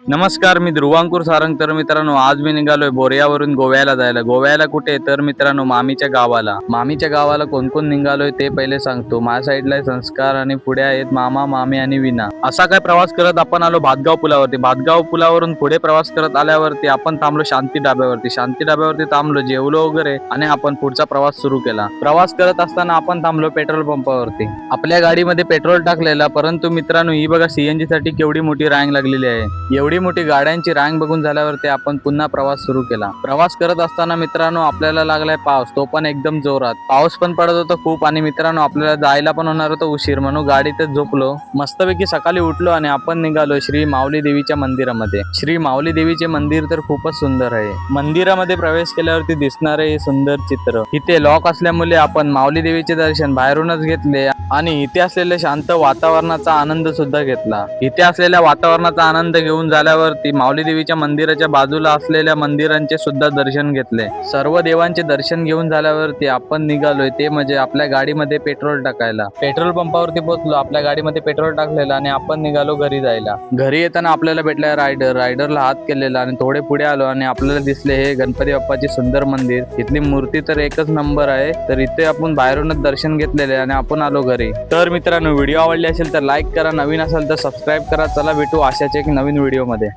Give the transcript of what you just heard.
नमस्कार, मी ध्रुवांकुर सारंग. तर मित्रांनो, आज मी निघालोय बोरियावरून गोव्याला जायला. गोव्याला कुठे? तर मित्रांनो, मामीच्या गावाला. मामीच्या गावाला कोण कोण निघालोय ते पहिले सांगतो. माझ्या साईडला आहे संस्कार आणि पुढे आहेत मामा, मामी आणि विना. असा काय प्रवास करत आपण आलो भातगाव पुलावरती. भातगाव पुलावरून पुढे प्रवास करत आल्यावरती आपण थांबलो शांती ढाब्यावरती. शांती ढाब्यावरती थांबलो, जेवलो वगैरे आणि आपण पुढचा प्रवास सुरू केला. प्रवास करत असताना आपण थांबलो पेट्रोल पंपावरती. आपल्या गाडीमध्ये पेट्रोल टाकलेला, परंतु मित्रांनो, ही बघा सीएनजी साठी केवढी मोठी रांग लागलेली आहे. एवढी मोठी गाड्यांची रांग बघून झाल्यावरती आपण पुन्हा प्रवास सुरू केला. प्रवास करत असताना मित्रांनो, आपल्याला लागलाय पाऊस, तो पण एकदम जोरात. पाऊस पण पडत होता खूप आणि मित्रांनो, आपल्याला जायला पण होणार होतं उशीर, म्हणून गाडीतच झोपलो. मस्तपैकी सकाळी उठलो आणि आपण निघालो श्री माऊली देवीच्या मंदिरामध्ये. श्री माऊली देवीचे मंदिर तर खूपच सुंदर आहे. मंदिरामध्ये प्रवेश केल्यावरती दिसणारे हे सुंदर चित्र. इथे लॉक असल्यामुळे आपण माऊली देवीचे दर्शन बाहेरूनच घेतले आणि इथे असलेल्या शांत वातावरणाचा आनंद सुद्धा घेतला. इथे असलेल्या वातावरणाचा आनंद घेऊन झाल्यावरती माऊली देवीच्या मंदिराच्या बाजूला असलेल्या मंदिरांचे सुद्धा दर्शन घेतले. सर्व देवांचे दर्शन घेऊन झाल्यावरती आपण निघालोय ते म्हणजे आपल्या गाडीमध्ये पेट्रोल टाकायला. पेट्रोल पंपावरती पोहोचलो, आपल्या गाडीमध्ये पेट्रोल टाकलेलं आणि आपण निघालो घरी जायला. घरी येताना आपल्याला भेटला रायडरला हात केलेला आणि थोडे पुढे आलो आणि आपल्याला दिसले हे गणपती बाप्पाचे सुंदर मंदिर. इथली मूर्ती तर एकच नंबर आहे. तर इथे आपण बाहेरूनच दर्शन घेतलेले आणि आपण आलो घरी. तर मित्रांनो, व्हिडिओ आवडली असेल तर लाईक करा, नवीन असेल तर सबस्क्राईब करा. चला भेटू अशाच एक नवीन व्हिडिओ मध्ये.